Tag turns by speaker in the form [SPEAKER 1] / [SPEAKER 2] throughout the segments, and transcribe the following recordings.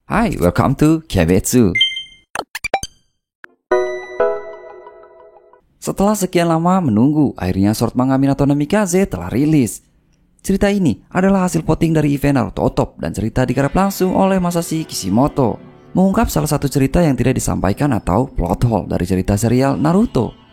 [SPEAKER 1] Hi, welcome to Kyabetsu. Setelah sekian lama menunggu, akhirnya short manga Minato no Mikaze telah rilis. Cerita ini adalah hasil voting dari event Naruto Top dan cerita digarap langsung oleh Masashi Kishimoto. Mengungkap salah satu cerita yang tidak disampaikan atau plot hole dari cerita serial Naruto.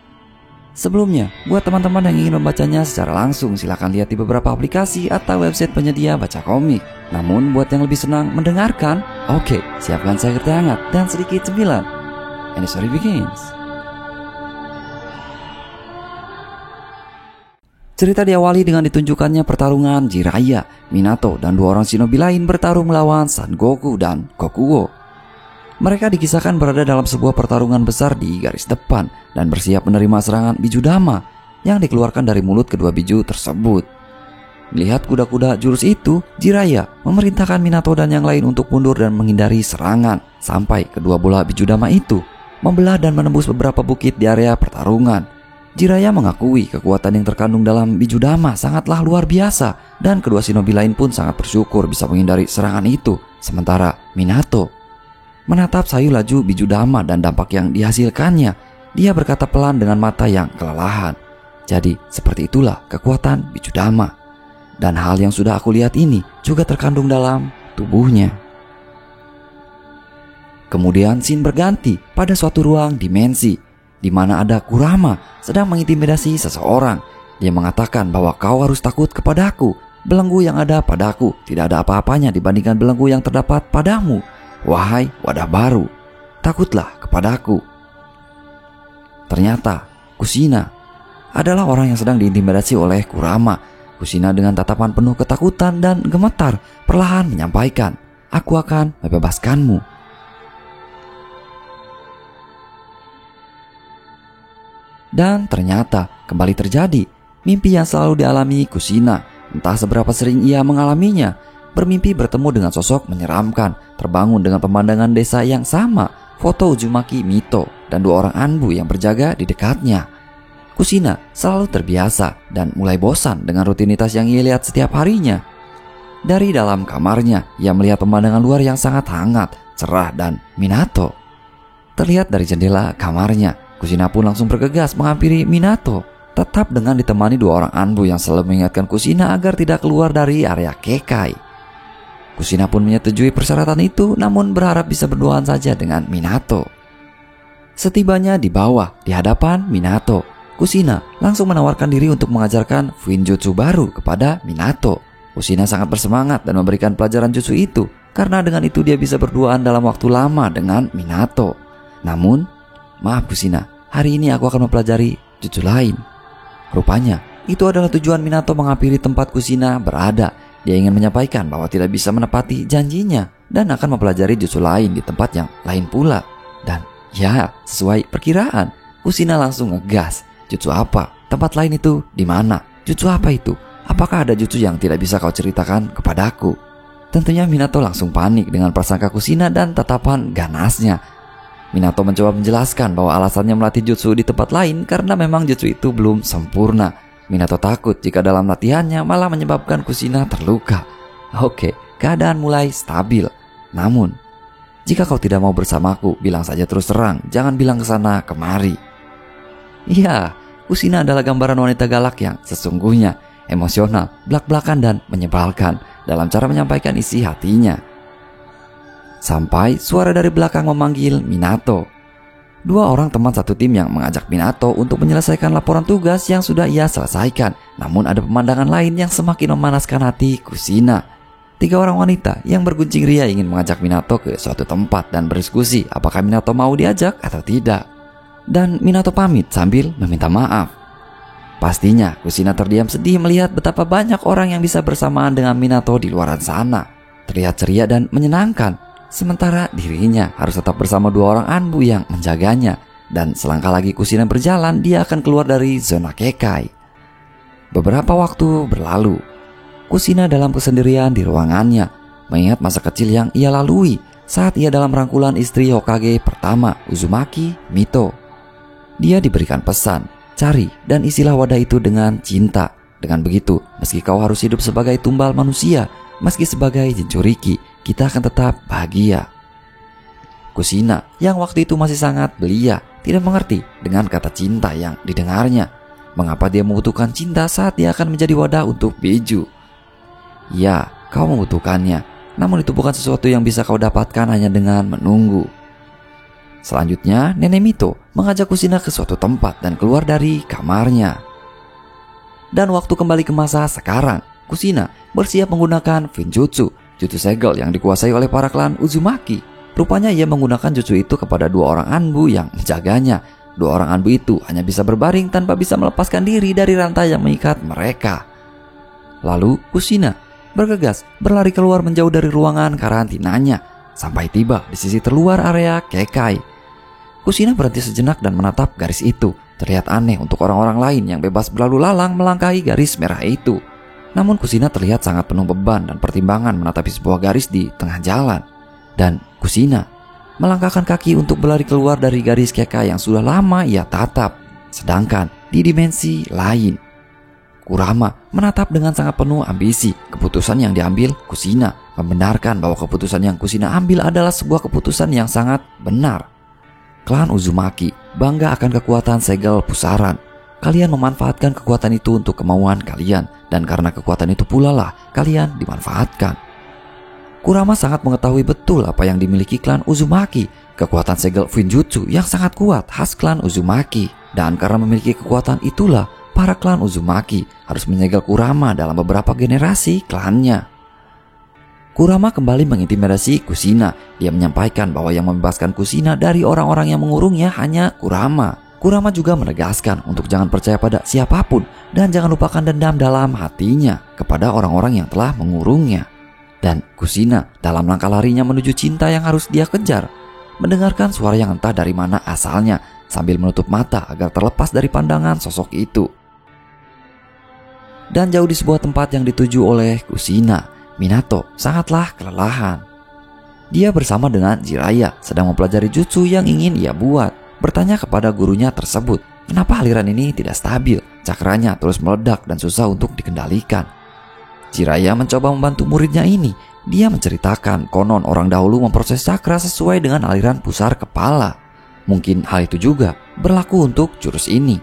[SPEAKER 1] Sebelumnya, buat teman-teman yang ingin membacanya secara langsung, silahkan lihat di beberapa aplikasi atau website penyedia baca komik. Namun, buat yang lebih senang mendengarkan, oke, siapkan sayur hangat dan sedikit cemilan. And the story begins. Cerita diawali dengan ditunjukkannya pertarungan Jiraiya, Minato, dan dua orang shinobi lain bertarung melawan Son Goku dan Kokugo. Mereka dikisahkan berada dalam sebuah pertarungan besar di garis depan dan bersiap menerima serangan Bijudama yang dikeluarkan dari mulut kedua biju tersebut. Melihat kuda-kuda jurus itu, Jiraiya memerintahkan Minato dan yang lain untuk mundur dan menghindari serangan sampai kedua bola Bijudama itu membelah dan menembus beberapa bukit di area pertarungan. Jiraiya mengakui kekuatan yang terkandung dalam Bijudama sangatlah luar biasa dan kedua shinobi lain pun sangat bersyukur bisa menghindari serangan itu. Sementara Minato menatap sayu laju Bijudama dan dampak yang dihasilkannya, dia berkata pelan dengan mata yang kelelahan. Jadi seperti itulah kekuatan Bijudama. Dan hal yang sudah aku lihat ini juga terkandung dalam tubuhnya. Kemudian scene berganti pada suatu ruang dimensi di mana ada Kurama sedang mengintimidasi seseorang. Dia mengatakan bahwa kau harus takut kepadaku. Belenggu yang ada padaku tidak ada apa-apanya dibandingkan belenggu yang terdapat padamu. Wahai wadah baru, takutlah kepadaku. Ternyata Kushina adalah orang yang sedang diintimidasi oleh Kurama. Kushina dengan tatapan penuh ketakutan dan gemetar perlahan menyampaikan, "Aku akan membebaskanmu." Dan ternyata kembali terjadi mimpi yang selalu dialami Kushina. Entah seberapa sering ia mengalaminya, bermimpi bertemu dengan sosok menyeramkan, terbangun dengan pemandangan desa yang sama, foto Uzumaki Mito, dan dua orang Anbu yang berjaga di dekatnya. Kushina selalu terbiasa dan mulai bosan dengan rutinitas yang ia lihat setiap harinya. Dari dalam kamarnya, ia melihat pemandangan luar yang sangat hangat, cerah, dan Minato terlihat dari jendela kamarnya. Kushina pun langsung bergegas menghampiri Minato, tetap dengan ditemani dua orang Anbu yang selalu mengingatkan Kushina agar tidak keluar dari area Kekai. Kushina pun menyetujui persyaratan itu, namun berharap bisa berduaan saja dengan Minato. Setibanya di bawah, di hadapan Minato, Kushina langsung menawarkan diri untuk mengajarkan Fuinjutsu baru kepada Minato. Kushina sangat bersemangat dan memberikan pelajaran jutsu itu, karena dengan itu dia bisa berduaan dalam waktu lama dengan Minato. Namun, maaf Kushina, hari ini aku akan mempelajari jutsu lain. Rupanya, itu adalah tujuan Minato menghampiri tempat Kushina berada. Dia ingin menyampaikan bahwa tidak bisa menepati janjinya dan akan mempelajari jutsu lain di tempat yang lain pula. Dan ya, sesuai perkiraan, Kushina langsung ngegas. Jutsu apa? Tempat lain itu di mana? Jutsu apa itu? Apakah ada jutsu yang tidak bisa kau ceritakan kepadaku? Tentunya Minato langsung panik dengan prasangka Kushina dan tatapan ganasnya. Minato mencoba menjelaskan bahwa alasannya melatih jutsu di tempat lain karena memang jutsu itu belum sempurna. Minato takut jika dalam latihannya malah menyebabkan Kushina terluka. Oke, keadaan mulai stabil. Namun, jika kau tidak mau bersamaku, bilang saja terus terang, jangan bilang kesana kemari. Iya, Kushina adalah gambaran wanita galak yang sesungguhnya, emosional, belak-belakan dan menyebalkan dalam cara menyampaikan isi hatinya. Sampai suara dari belakang memanggil Minato. Dua orang teman satu tim yang mengajak Minato untuk menyelesaikan laporan tugas yang sudah ia selesaikan. Namun ada pemandangan lain yang semakin memanaskan hati Kushina. Tiga orang wanita yang berguncing ria ingin mengajak Minato ke suatu tempat dan berdiskusi apakah Minato mau diajak atau tidak. Dan Minato pamit sambil meminta maaf. Pastinya Kushina terdiam sedih melihat betapa banyak orang yang bisa bersamaan dengan Minato di luar sana. Terlihat ceria dan menyenangkan. Sementara dirinya harus tetap bersama dua orang Anbu yang menjaganya. Dan selangkah lagi Kushina berjalan, dia akan keluar dari zona Kekai. Beberapa waktu berlalu. Kushina dalam kesendirian di ruangannya, mengingat masa kecil yang ia lalui saat ia dalam rangkulan istri Hokage pertama, Uzumaki Mito. Dia diberikan pesan, cari dan isilah wadah itu dengan cinta. Dengan begitu, meski kau harus hidup sebagai tumbal manusia, meski sebagai Jinchuriki, kita akan tetap bahagia. Kushina yang waktu itu masih sangat belia tidak mengerti dengan kata cinta yang didengarnya. Mengapa dia membutuhkan cinta saat dia akan menjadi wadah untuk Biju? Ya, kau membutuhkannya, namun itu bukan sesuatu yang bisa kau dapatkan hanya dengan menunggu. Selanjutnya, Nenek Mito mengajak Kushina ke suatu tempat dan keluar dari kamarnya. Dan waktu kembali ke masa sekarang, Kushina bersiap menggunakan Finjutsu, jutsu segel yang dikuasai oleh para klan Uzumaki. Rupanya ia menggunakan jutsu itu kepada 2 orang Anbu yang menjaganya. 2 orang Anbu itu hanya bisa berbaring tanpa bisa melepaskan diri dari rantai yang mengikat mereka. Lalu Kushina bergegas berlari keluar menjauh dari ruangan karantinanya sampai tiba di sisi terluar area Kekai. Kushina berhenti sejenak dan menatap garis itu. Terlihat aneh untuk orang-orang lain yang bebas berlalu lalang melangkahi garis merah itu. Namun Kushina terlihat sangat penuh beban dan pertimbangan menatapi sebuah garis di tengah jalan. Dan Kushina melangkahkan kaki untuk berlari keluar dari garis Kekai yang sudah lama ia tatap. Sedangkan di dimensi lain, Kurama menatap dengan sangat penuh ambisi keputusan yang diambil Kushina, membenarkan bahwa keputusan yang Kushina ambil adalah sebuah keputusan yang sangat benar. Klan Uzumaki bangga akan kekuatan segel pusaran. Kalian memanfaatkan kekuatan itu untuk kemauan kalian, dan karena kekuatan itu pula lah kalian dimanfaatkan. Kurama sangat mengetahui betul apa yang dimiliki klan Uzumaki, kekuatan segel Finjutsu yang sangat kuat khas klan Uzumaki. Dan karena memiliki kekuatan itulah para klan Uzumaki harus menyegel Kurama dalam beberapa generasi klannya. Kurama kembali mengintimidasi Kushina. Dia menyampaikan bahwa yang membebaskan Kushina dari orang-orang yang mengurungnya hanya Kurama. Kurama juga menegaskan untuk jangan percaya pada siapapun dan jangan lupakan dendam dalam hatinya kepada orang-orang yang telah mengurungnya. Dan Kushina dalam langkah larinya menuju cinta yang harus dia kejar, mendengarkan suara yang entah dari mana asalnya sambil menutup mata agar terlepas dari pandangan sosok itu. Dan jauh di sebuah tempat yang dituju oleh Kushina, Minato sangatlah kelelahan. Dia bersama dengan Jiraiya sedang mempelajari jutsu yang ingin ia buat. Bertanya kepada gurunya tersebut, kenapa aliran ini tidak stabil, cakranya terus meledak dan susah untuk dikendalikan. Jiraiya mencoba membantu muridnya ini. Dia menceritakan konon orang dahulu memproses cakra sesuai dengan aliran pusar kepala. Mungkin hal itu juga berlaku untuk jurus ini.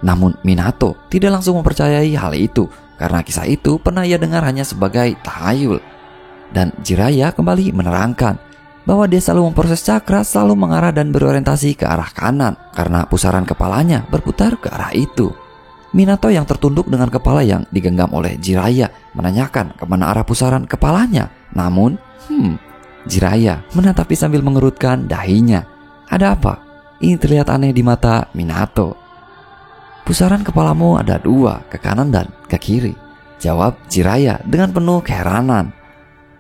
[SPEAKER 1] Namun Minato tidak langsung mempercayai hal itu karena kisah itu pernah ia dengar hanya sebagai tahayul. Dan Jiraiya kembali menerangkan bahwa dia selalu memproses cakra selalu mengarah dan berorientasi ke arah kanan karena pusaran kepalanya berputar ke arah itu. Minato yang tertunduk dengan kepala yang digenggam oleh Jiraiya menanyakan kemana arah pusaran kepalanya. Namun, Jiraiya menatapi sambil mengerutkan dahinya. Ada apa? Ini terlihat aneh di mata Minato. Pusaran kepalamu ada 2, ke kanan dan ke kiri, jawab Jiraiya dengan penuh keheranan.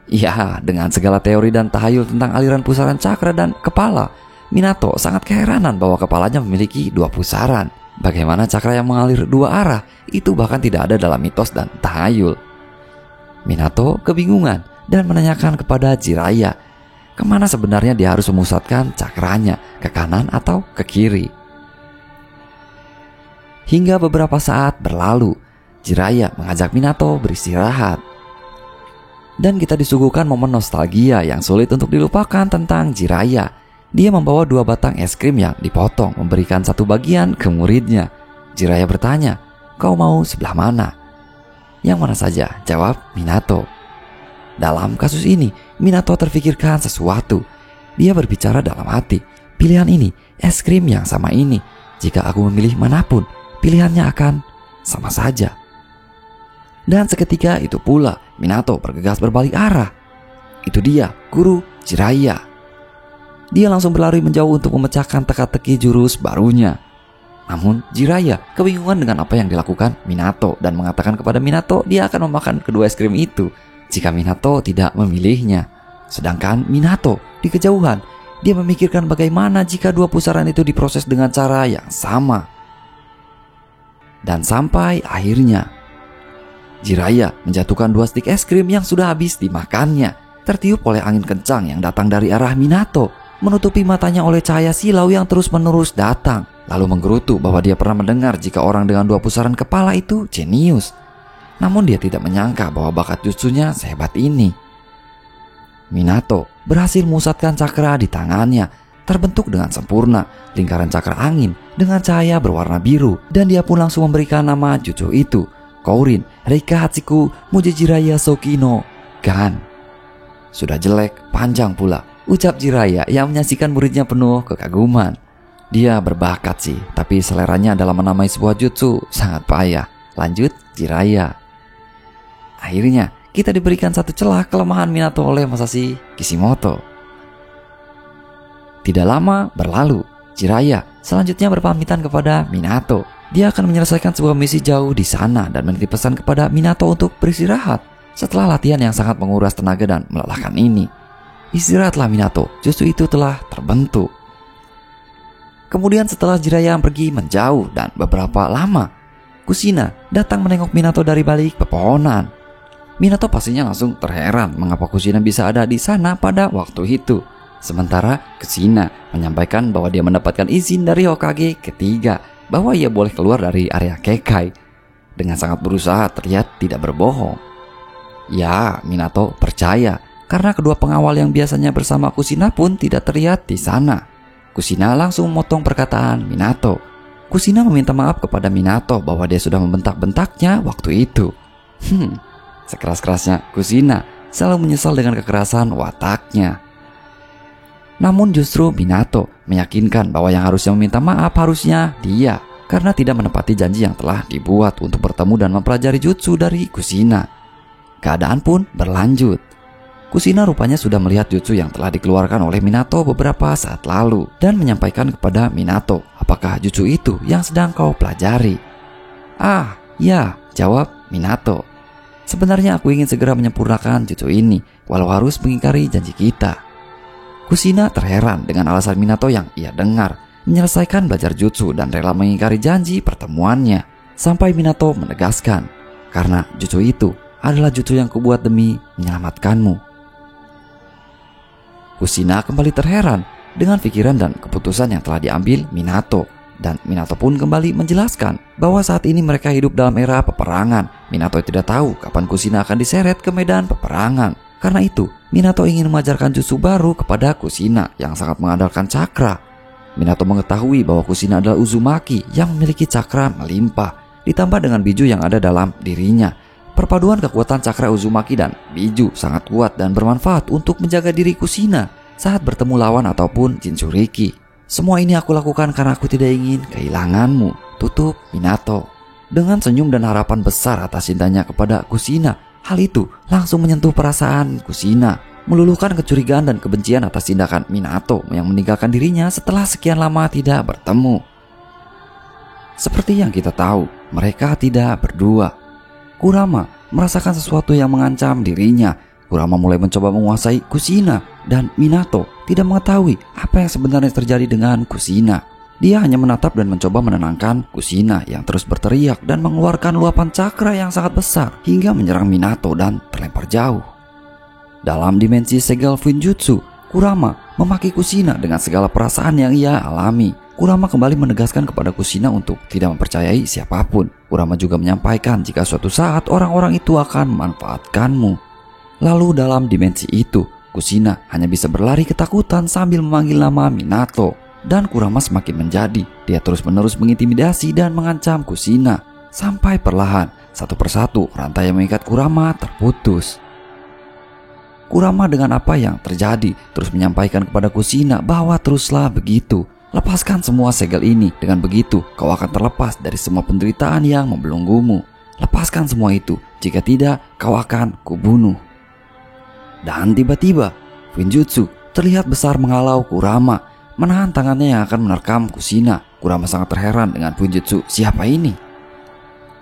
[SPEAKER 1] Ya, dengan segala teori dan tahayul tentang aliran pusaran cakra dan kepala, Minato sangat keheranan bahwa kepalanya memiliki 2 pusaran. Bagaimana cakra yang mengalir 2 arah? Itu bahkan tidak ada dalam mitos dan tahayul. Minato kebingungan dan menanyakan kepada Jiraiya, kemana sebenarnya dia harus memusatkan cakranya, ke kanan atau ke kiri. Hingga beberapa saat berlalu, Jiraiya mengajak Minato beristirahat. Dan kita disuguhkan momen nostalgia yang sulit untuk dilupakan tentang Jiraiya. Dia membawa 2 batang es krim yang dipotong, memberikan 1 bagian ke muridnya. Jiraiya bertanya, kau mau sebelah mana? Yang mana saja, jawab Minato. Dalam kasus ini, Minato terfikirkan sesuatu. Dia berbicara dalam hati, pilihan ini, es krim yang sama ini. Jika aku memilih manapun, pilihannya akan sama saja. Dan seketika itu pula Minato bergegas berbalik arah. Itu dia, guru Jiraiya. Dia langsung berlari menjauh untuk memecahkan teka-teki jurus barunya. Namun Jiraiya kebingungan dengan apa yang dilakukan Minato dan mengatakan kepada Minato dia akan memakan kedua es krim itu jika Minato tidak memilihnya. Sedangkan Minato di kejauhan, dia memikirkan bagaimana jika 2 pusaran itu diproses dengan cara yang sama. Dan sampai akhirnya Jiraiya menjatuhkan 2 stik es krim yang sudah habis dimakannya, tertiup oleh angin kencang yang datang dari arah Minato, menutupi matanya oleh cahaya silau yang terus-menerus datang, lalu menggerutu bahwa dia pernah mendengar jika orang dengan 2 pusaran kepala itu jenius. Namun dia tidak menyangka bahwa bakat jutsunya sehebat ini. Minato berhasil memusatkan cakra di tangannya. Terbentuk dengan sempurna lingkaran cakra angin dengan cahaya berwarna biru, dan dia pun langsung memberikan nama jutsu itu, Kourin Reika Hachiku Muji Jiraiya Souki no Gan. Sudah jelek, panjang pula, ucap Jiraiya yang menyaksikan muridnya penuh kekaguman. Dia berbakat sih, tapi seleranya dalam menamai sebuah jutsu sangat payah. Lanjut Jiraiya. Akhirnya kita diberikan satu celah kelemahan Minato oleh Masashi Kishimoto. Tidak lama berlalu, Jiraiya selanjutnya berpamitan kepada Minato. Dia akan menyelesaikan sebuah misi jauh di sana dan menitip pesan kepada Minato untuk beristirahat setelah latihan yang sangat menguras tenaga dan melelahkan ini. Istirahatlah Minato, jutsu itu telah terbentuk. Kemudian setelah Jiraiya pergi menjauh dan beberapa lama, Kushina datang menengok Minato dari balik pepohonan. Minato pastinya langsung terheran mengapa Kushina bisa ada di sana pada waktu itu. Sementara Kushina menyampaikan bahwa dia mendapatkan izin dari Hokage ketiga bahwa ia boleh keluar dari area Kekai. Dengan sangat berusaha terlihat tidak berbohong. Ya, Minato percaya karena kedua pengawal yang biasanya bersama Kushina pun tidak terlihat di sana. Kushina langsung memotong perkataan Minato. Kushina meminta maaf kepada Minato bahwa dia sudah membentak-bentaknya waktu itu. Sekeras-kerasnya Kushina selalu menyesal dengan kekerasan wataknya. Namun justru Minato meyakinkan bahwa yang harusnya meminta maaf harusnya dia, karena tidak menepati janji yang telah dibuat untuk bertemu dan mempelajari jutsu dari Kushina. Keadaan pun berlanjut. Kushina rupanya sudah melihat jutsu yang telah dikeluarkan oleh Minato beberapa saat lalu dan menyampaikan kepada Minato, apakah jutsu itu yang sedang kau pelajari? Ah, ya, jawab Minato. Sebenarnya aku ingin segera menyempurnakan jutsu ini, walau harus mengingkari janji kita. Kushina terheran dengan alasan Minato yang ia dengar, menyelesaikan belajar jutsu dan rela mengingkari janji pertemuannya. Sampai Minato menegaskan, karena jutsu itu adalah jutsu yang kubuat demi menyelamatkanmu. Kushina kembali terheran dengan pikiran dan keputusan yang telah diambil Minato. Dan Minato pun kembali menjelaskan bahwa saat ini mereka hidup dalam era peperangan. Minato tidak tahu kapan Kushina akan diseret ke medan peperangan. Karena itu, Minato ingin mengajarkan jutsu baru kepada Kushina yang sangat mengandalkan cakra. Minato mengetahui bahwa Kushina adalah Uzumaki yang memiliki cakra melimpah, ditambah dengan biju yang ada dalam dirinya. Perpaduan kekuatan cakra Uzumaki dan biju sangat kuat dan bermanfaat untuk menjaga diri Kushina saat bertemu lawan ataupun Jinchuriki. Semua ini aku lakukan karena aku tidak ingin kehilanganmu, tutup Minato. Dengan senyum dan harapan besar atas cintanya kepada Kushina, hal itu langsung menyentuh perasaan Kushina, meluluhkan kecurigaan dan kebencian atas tindakan Minato yang meninggalkan dirinya setelah sekian lama tidak bertemu. Seperti yang kita tahu, mereka tidak berdua. Kurama merasakan sesuatu yang mengancam dirinya. Kurama mulai mencoba menguasai Kushina dan Minato tidak mengetahui apa yang sebenarnya terjadi dengan Kushina. Dia hanya menatap dan mencoba menenangkan Kushina yang terus berteriak dan mengeluarkan luapan cakra yang sangat besar hingga menyerang Minato dan terlempar jauh. Dalam dimensi segel Fuinjutsu, Kurama memaki Kushina dengan segala perasaan yang ia alami. Kurama kembali menegaskan kepada Kushina untuk tidak mempercayai siapapun. Kurama juga menyampaikan jika suatu saat orang-orang itu akan memanfaatkanmu. Lalu dalam dimensi itu, Kushina hanya bisa berlari ketakutan sambil memanggil nama Minato. Dan Kurama semakin menjadi. Dia terus-menerus mengintimidasi dan mengancam Kushina. Sampai perlahan, satu persatu rantai yang mengikat Kurama terputus. Kurama dengan apa yang terjadi terus menyampaikan kepada Kushina bahwa teruslah begitu. Lepaskan semua segel ini, dengan begitu kau akan terlepas dari semua penderitaan yang membelenggumu. Lepaskan semua itu, jika tidak kau akan kubunuh. Dan tiba-tiba Fuinjutsu terlihat besar menghalau Kurama, menahan tangannya yang akan menerkam Kushina. Kurama sangat terheran dengan Fuinjutsu siapa ini.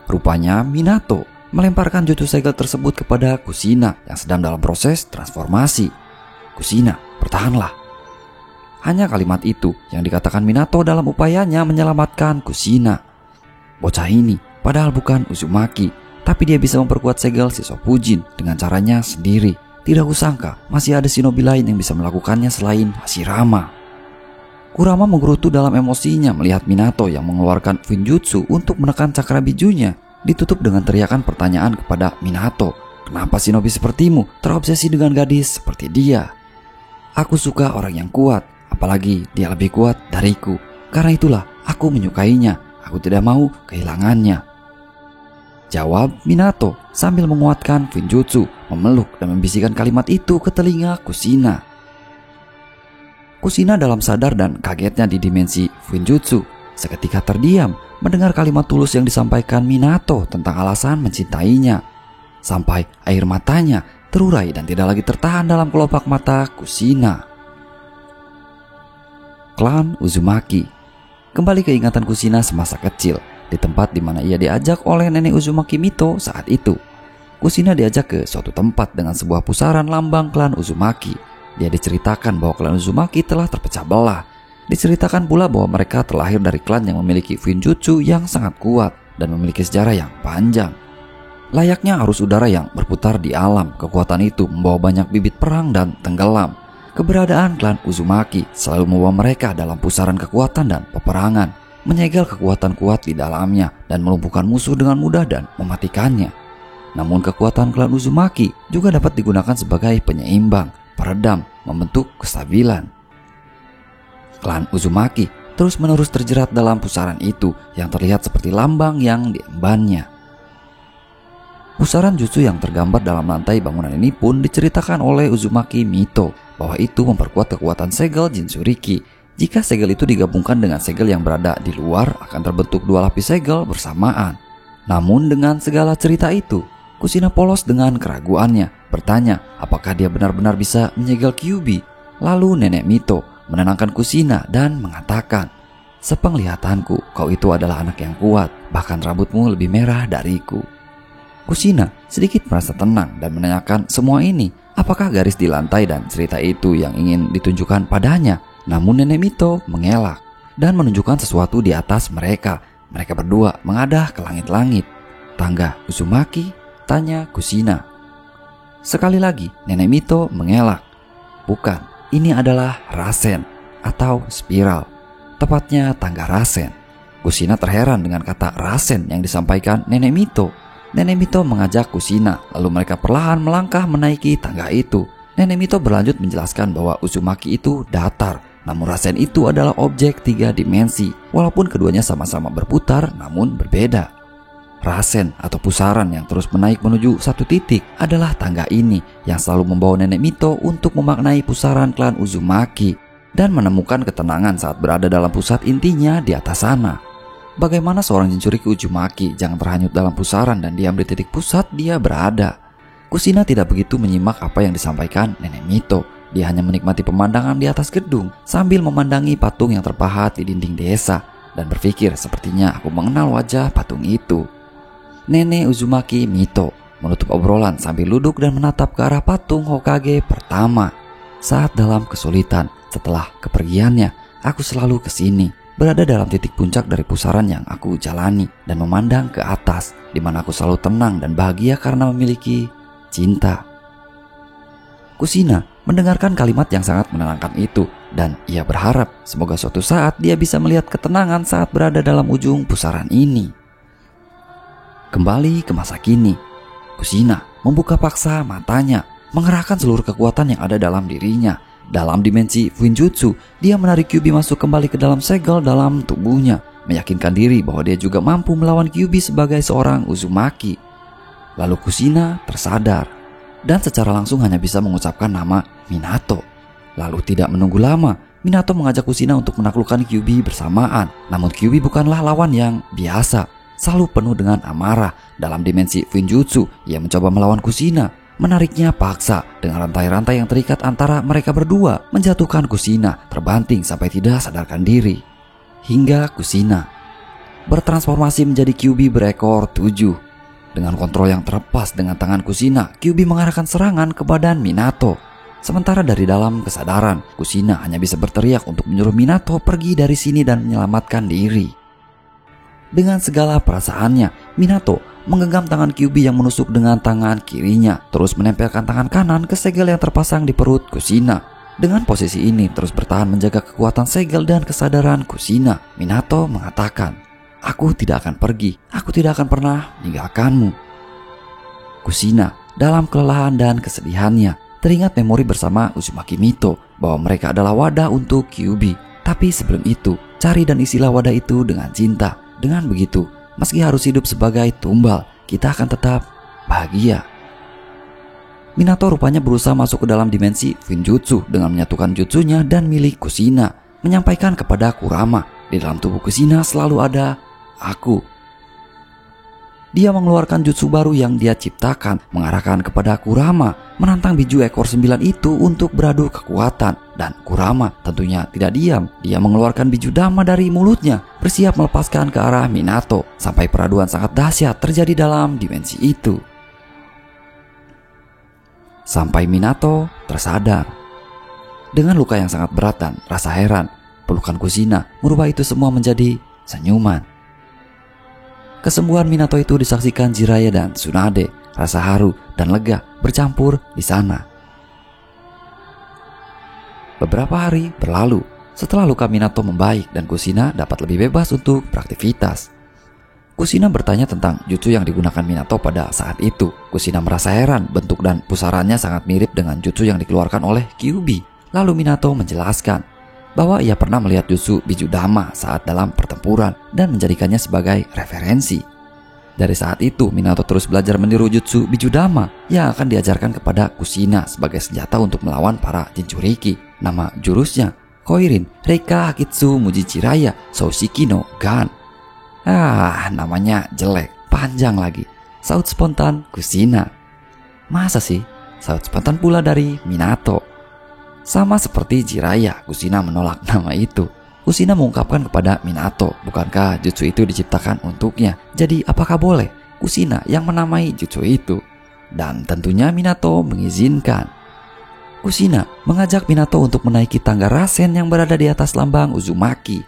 [SPEAKER 1] Rupanya Minato melemparkan jutsu segel tersebut kepada Kushina yang sedang dalam proses transformasi. Kushina, bertahanlah. Hanya kalimat itu yang dikatakan Minato dalam upayanya menyelamatkan Kushina. Bocah ini padahal bukan Uzumaki, tapi dia bisa memperkuat segel si Shokugin dengan caranya sendiri. Tidak kusangka masih ada shinobi lain yang bisa melakukannya selain Hashirama. Kurama menggerutu dalam emosinya melihat Minato yang mengeluarkan Fuinjutsu untuk menekan cakra bijunya, ditutup dengan teriakan pertanyaan kepada Minato. Kenapa shinobi sepertimu terobsesi dengan gadis seperti dia? Aku suka orang yang kuat, apalagi dia lebih kuat dariku. Karena itulah aku menyukainya. Aku tidak mau kehilangannya. Jawab Minato sambil menguatkan Fuinjutsu, memeluk dan membisikkan kalimat itu ke telinga Kushina. Kushina dalam sadar dan kagetnya di dimensi Fuinjutsu seketika terdiam mendengar kalimat tulus yang disampaikan Minato tentang alasan mencintainya. Sampai air matanya terurai dan tidak lagi tertahan dalam kelopak mata Kushina. Klan Uzumaki. Kembali ke ingatan Kushina semasa kecil, di tempat di mana ia diajak oleh nenek Uzumaki Mito saat itu. Kushina diajak ke suatu tempat dengan sebuah pusaran lambang klan Uzumaki. Dia diceritakan bahwa klan Uzumaki telah terpecah belah. Diceritakan pula bahwa mereka terlahir dari klan yang memiliki Fuinjutsu yang sangat kuat dan memiliki sejarah yang panjang. Layaknya arus udara yang berputar di alam, kekuatan itu membawa banyak bibit perang dan tenggelam. Keberadaan klan Uzumaki selalu membawa mereka dalam pusaran kekuatan dan peperangan, menyegel kekuatan kuat di dalamnya dan melumpuhkan musuh dengan mudah dan mematikannya. Namun kekuatan klan Uzumaki juga dapat digunakan sebagai penyeimbang, peredam, membentuk kestabilan. Klan Uzumaki terus-menerus terjerat dalam pusaran itu yang terlihat seperti lambang yang diembannya. Pusaran jutsu yang tergambar dalam lantai bangunan ini pun diceritakan oleh Uzumaki Mito bahwa itu memperkuat kekuatan segel Jinchuriki. Jika segel itu digabungkan dengan segel yang berada di luar, akan terbentuk dua lapis segel bersamaan. Namun dengan segala cerita itu, Kushina polos dengan keraguannya, bertanya apakah dia benar-benar bisa menyegel Kyuubi. Lalu nenek Mito menenangkan Kushina dan mengatakan, "Sepenglihatanku, kau itu adalah anak yang kuat, bahkan rambutmu lebih merah dariku." Kushina sedikit merasa tenang dan menanyakan semua ini, apakah garis di lantai dan cerita itu yang ingin ditunjukkan padanya. Namun nenek Mito mengelak dan menunjukkan sesuatu di atas mereka. Mereka berdua mengadah ke langit-langit. "Tangga Uzumaki?" tanya Kushina. Sekali lagi nenek Mito mengelak. "Bukan, ini adalah Rasen atau spiral, tepatnya tangga Rasen." Kushina terheran dengan kata Rasen yang disampaikan nenek Mito. Nenek Mito mengajak Kushina, lalu mereka perlahan melangkah menaiki tangga itu. Nenek Mito berlanjut menjelaskan bahwa Uzumaki itu datar, namun Rasen itu adalah objek 3 dimensi. Walaupun keduanya sama-sama berputar, namun berbeda. Rasen atau pusaran yang terus menaik menuju satu titik adalah tangga ini yang selalu membawa nenek Mito untuk memaknai pusaran klan Uzumaki dan menemukan ketenangan saat berada dalam pusat intinya di atas sana. Bagaimana seorang Jinchuriki Uzumaki jangan terhanyut dalam pusaran dan diam di titik pusat dia berada. Kushina tidak begitu menyimak apa yang disampaikan nenek Mito. Dia hanya menikmati pemandangan di atas gedung sambil memandangi patung yang terpahat di dinding desa dan berpikir sepertinya aku mengenal wajah patung itu. Nenek Uzumaki Mito menutup obrolan sambil duduk dan menatap ke arah patung Hokage pertama. Saat dalam kesulitan setelah kepergiannya, aku selalu ke sini, berada dalam titik puncak dari pusaran yang aku jalani dan memandang ke atas, di mana aku selalu tenang dan bahagia karena memiliki cinta. Kushina mendengarkan kalimat yang sangat menenangkan itu dan ia berharap semoga suatu saat dia bisa melihat ketenangan saat berada dalam ujung pusaran ini. Kembali ke masa kini, Kushina membuka paksa matanya, mengerahkan seluruh kekuatan yang ada dalam dirinya. Dalam dimensi Fuinjutsu, dia menarik Kyuubi masuk kembali ke dalam segel dalam tubuhnya, meyakinkan diri bahwa dia juga mampu melawan Kyuubi sebagai seorang Uzumaki. Lalu Kushina tersadar dan secara langsung hanya bisa mengucapkan nama Minato. Lalu tidak menunggu lama, Minato mengajak Kushina untuk menaklukkan Kyuubi bersamaan. Namun Kyuubi bukanlah lawan yang biasa, selalu penuh dengan amarah. Dalam dimensi Fuinjutsu, ia mencoba melawan Kushina. Menariknya paksa dengan rantai-rantai yang terikat antara mereka berdua, menjatuhkan Kushina terbanting sampai tidak sadarkan diri. Hingga Kushina bertransformasi menjadi Kyuubi berekor 7. Dengan kontrol yang terlepas dengan tangan Kushina, Kyuubi mengarahkan serangan ke badan Minato. Sementara dari dalam kesadaran, Kushina hanya bisa berteriak untuk menyuruh Minato pergi dari sini dan menyelamatkan diri. Dengan segala perasaannya, Minato menggenggam tangan Kyuubi yang menusuk dengan tangan kirinya, terus menempelkan tangan kanan ke segel yang terpasang di perut Kushina. Dengan posisi ini terus bertahan menjaga kekuatan segel dan kesadaran Kushina, Minato mengatakan, "Aku tidak akan pergi, aku tidak akan pernah meninggalkanmu." Kushina dalam kelelahan dan kesedihannya. Teringat memori bersama Uzumaki Mito bahwa mereka adalah wadah untuk Kyuubi. Tapi sebelum itu, cari dan isilah wadah itu dengan cinta. Dengan begitu, meski harus hidup sebagai tumbal, kita akan tetap bahagia. Minato rupanya berusaha masuk ke dalam dimensi Fuinjutsu dengan menyatukan jutsunya dan milik Kushina, menyampaikan kepada Kurama, di dalam tubuh Kushina selalu ada aku. Dia mengeluarkan jutsu baru yang dia ciptakan, mengarahkan kepada Kurama, menantang biju ekor 9 itu untuk beradu kekuatan. Dan Kurama tentunya tidak diam. Dia mengeluarkan biju dama dari mulutnya, bersiap melepaskan ke arah Minato, sampai peraduan sangat dahsyat terjadi dalam dimensi itu. Sampai Minato tersadar. Dengan luka yang sangat berat dan rasa heran, pelukan Kushina merubah itu semua menjadi senyuman. Kesembuhan Minato itu disaksikan Jiraiya dan Tsunade. Rasa haru dan lega bercampur di sana. Beberapa hari berlalu setelah luka Minato membaik dan Kushina dapat lebih bebas untuk beraktivitas. Kushina bertanya tentang jutsu yang digunakan Minato pada saat itu. Kushina merasa heran, bentuk dan pusarannya sangat mirip dengan jutsu yang dikeluarkan oleh Kyuubi. Lalu Minato menjelaskan bahwa ia pernah melihat jutsu biju dama saat dalam pertempuran dan menjadikannya sebagai referensi. Dari saat itu, Minato terus belajar meniru jutsu biju dama yang akan diajarkan kepada Kushina sebagai senjata untuk melawan para Jinchuriki. Nama jurusnya Koirin Reika Hakitsu Mujichiraya Soushiki no Gan. Namanya jelek, panjang lagi, saut spontan Kushina. Masa sih? Saut spontan pula dari Minato. Sama seperti Jiraiya, Kushina menolak nama itu. Kushina mengungkapkan kepada Minato, bukankah jutsu itu diciptakan untuknya? Jadi apakah boleh Kushina yang menamai jutsu itu? Dan tentunya Minato mengizinkan. Kushina mengajak Minato untuk menaiki tangga Rasen yang berada di atas lambang Uzumaki.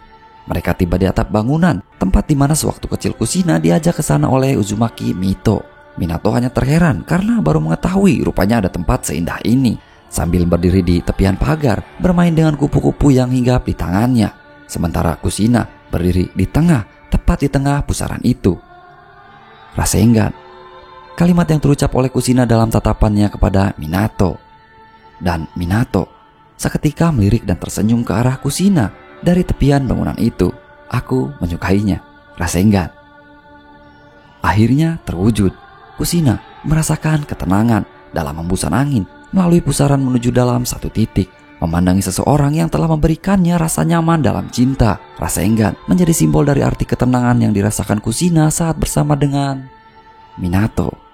[SPEAKER 1] Mereka tiba di atap bangunan, tempat di mana sewaktu kecil Kushina diajak ke sana oleh Uzumaki Mito. Minato hanya terheran karena baru mengetahui rupanya ada tempat seindah ini. Sambil berdiri di tepian pagar, bermain dengan kupu-kupu yang hinggap di tangannya. Sementara Kushina berdiri di tengah, tepat di tengah pusaran itu. Rasengan, kalimat yang terucap oleh Kushina dalam tatapannya kepada Minato. Dan Minato seketika melirik dan tersenyum ke arah Kushina dari tepian bangunan itu. Aku menyukainya. Rasengan. Akhirnya terwujud. Kushina merasakan ketenangan dalam hembusan angin melalui pusaran menuju dalam satu titik, memandangi seseorang yang telah memberikannya rasa nyaman dalam cinta. Rasengan menjadi simbol dari arti ketenangan yang dirasakan Kushina saat bersama dengan Minato.